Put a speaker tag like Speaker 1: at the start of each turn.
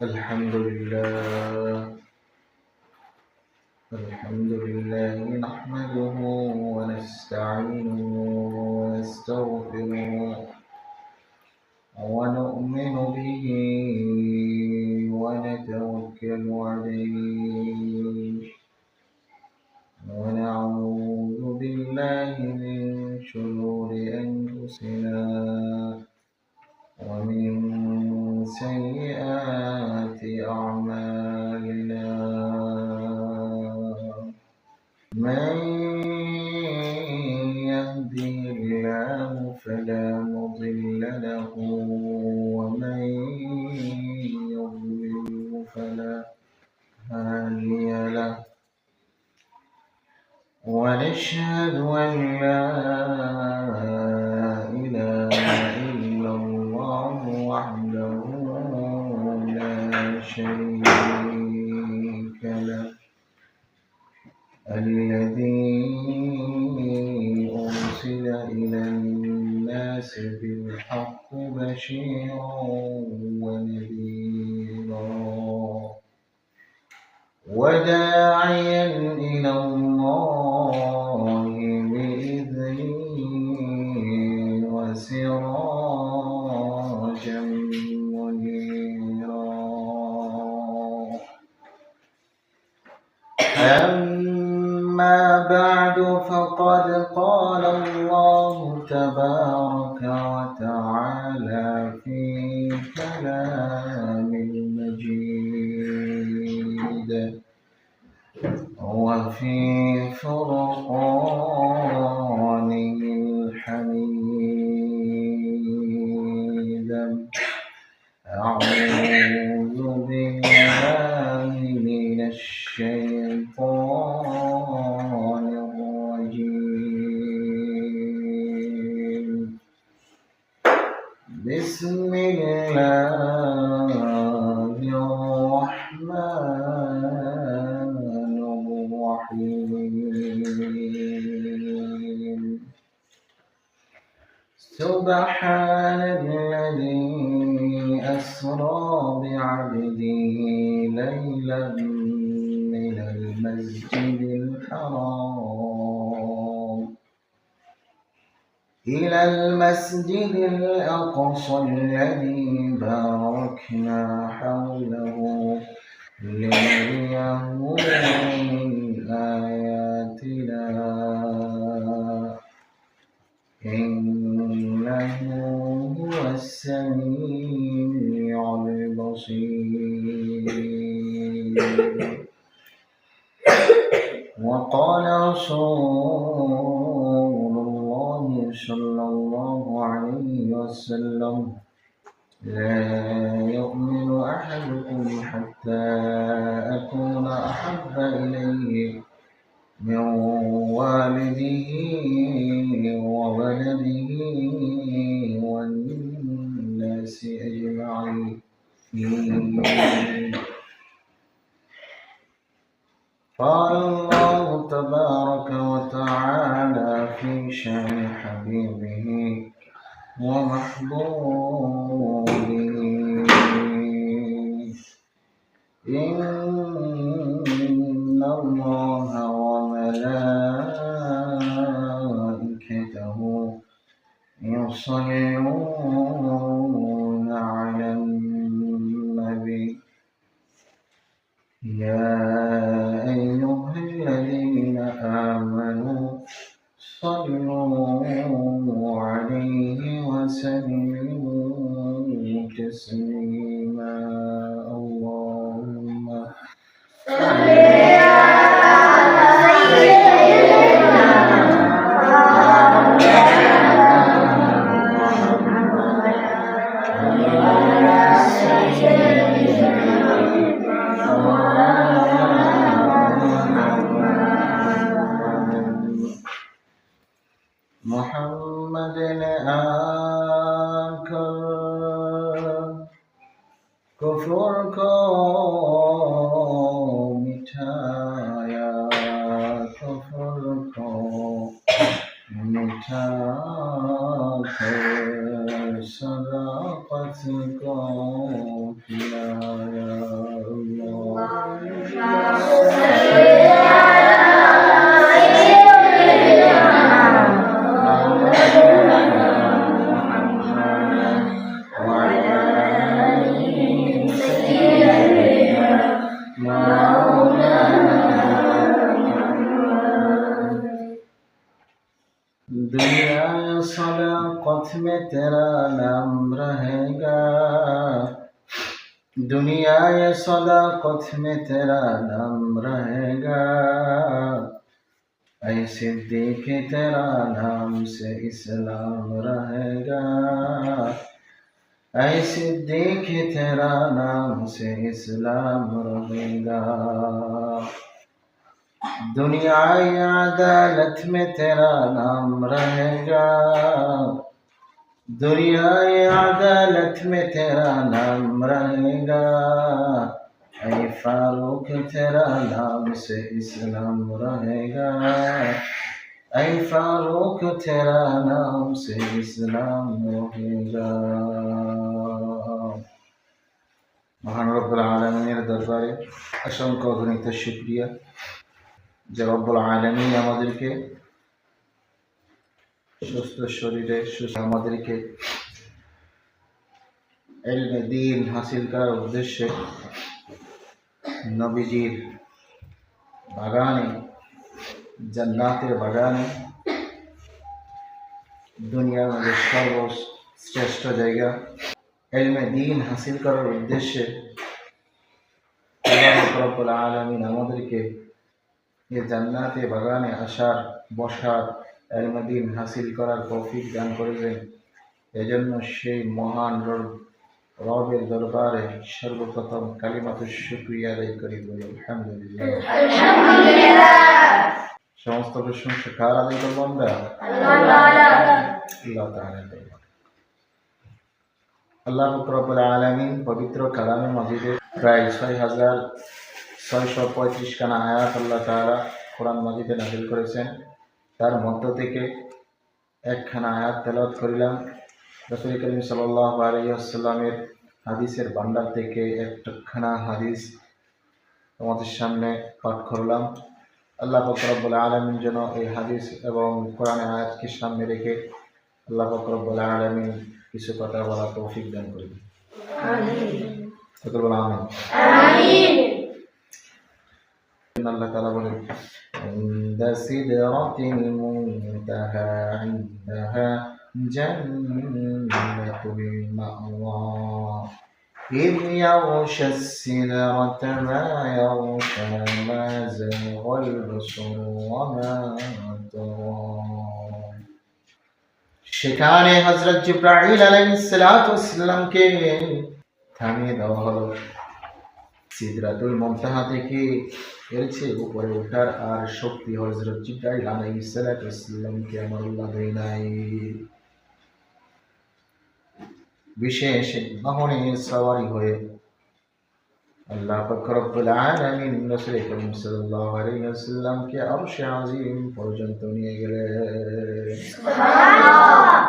Speaker 1: الحمد لله نحمده ونستعينه ونستغفره ونؤمن به ونتوكل عليه ونعوذ بالله من شرور أنفسنا ومن سيئات أعمالنا من يهده الله فلا مضل له ومن يضلل فلا هادي له ونشهد أن لا إله إلا الله وحده لا شريك له الذي أرسل إلى الناس بالحق بشيرا ونذيرا وداعيا إلى الله بإذنه وسراجا منيرا أما بعد فقد قال الله تبارك وتعالى في كلام المجيد وفي فرقانه الحميد أعوذ بالله من الشيطان الرجيم بسم الله الرحمن الرحيم سبحان الذي أسرى بعبده ليلا من المسجد الحرام إلى المسجد الأقصى الذي باركنا حوله لنريه من آياتنا إنه هو السميع البصير وقال رسول الله صلى الله عليه وسلم لا يؤمن أحدكم حتى أكون أحب إليه من والده وولده والناس أجمعين قال الله تبارك وتعالى في شأن حبيبه ومحبوبه إن الله وملائكته يصلون على النبي يا أيها الذين آمنوا صلوا عليه وسلموا تسليما اللهم محمد آنکر کفر کو مٹھایا کفر کو مٹھا کر صداقت کو کھلایا में तेरा नाम रहेगा, दुनिया ये सदाकत में तेरा नाम रहेगा। ऐ सिद्दीक तेरा नाम से इस्लाम रहेगा, ऐ सिद्दीक तेरा नाम से इस्लाम रहेगा। दुनिया अदालत में तेरा नाम रहेगा, दुनिया अदालत में तेरा नाम रहेगा। ऐ फारूक तेरा नाम से इस्लाम रहेगा, ऐ फारूक तेरा नाम से इस्लाम रहेगा। महान रब्बुल आलमीনের দরবারে অসংখ্য অগণিত শুকরিয়া যে রব্বুল আলামিন আমাদেরকে সুস্থ শরীরে আমাদেরকে ইলমে দ্বীন হাসিল করার উদ্দেশ্যে নবীজির বাগানে, জান্নাতের বাগানে, দুনিয়ার মধ্যে সর্বশ্রেষ্ঠ জায়গা ইলমে দ্বীন হাসিল করার উদ্দেশ্যে আল্লাহ রব্বুল আলামিন আমাদেরকে এই জান্নাতে বাগানে আসার, বসার, ইলমে দ্বীন হাসিল করার তৌফিক দান করেছেন। এজন্য সেই মহান রবের দরবারে সর্বপ্রথম কালিমাতু শুকরিয়া আদায় করি, বলি আলহামদুলিল্লাহ। সমস্ত প্রশংসা কার আদায় করব আমরা? আল্লাহ তাআলা। আল্লাহ রব্বুল আলামিন পবিত্র কালামে মাজিদে প্রায় ৬,৬৩৫ খানা আয়াত আল্লাহ তাআলা কোরআন মাজিদে নাযিল করেছেন। তার মধ্য থেকে একখানা আয়াত তেলাওয়াত করিলাম। রাসূল করিম সাল্লাল্লাহু আলাইহি ওয়াসাল্লামের হাদিসের ভান্ডার থেকে একখানা হাদিস তোমাদের সামনে পাঠ করলাম। আল্লাহ রব্বুল আলামিন যেন এই হাদিস এবং কোরআনের আয়াতকে সামনে রেখে আল্লাহ রব্বুল আলামিন কিছু কথা বলা তৌফিক দান করুন। আমিন। আমিন। আল্লাহ তাআলা বলেন, ইনদা সিদরাতিল মুনতাহা ইনদাহা জান্নাতুল মাওয়া إذ يغشى السدرة ما يغشى ما زاغ البصر وما طغى। সেখানে হযরত জিবরাইল আলাইহিস সালাতু ওয়াস সালামকে থামিয়ে দেওয়া হলো। সিদরাতুল মুনতাহা থেকে এর চেয়ে উপরে ওঠার আর শক্তি হযরত জিবরাইল আলাইহিস সালাতু ওয়াস সালামকে আমার আল্লাহ দেয় নাই। বিশেষ বাহনে সওয়ারি হয়ে আল্লাহ পাক রব্বুল আলামিন রাসূল করিম সাল্লাল্লাহু আলাইহি ওয়াসাল্লামকে আরশে আজিম পর্যন্ত নিয়ে গেলেন। সুবহানাল্লাহ।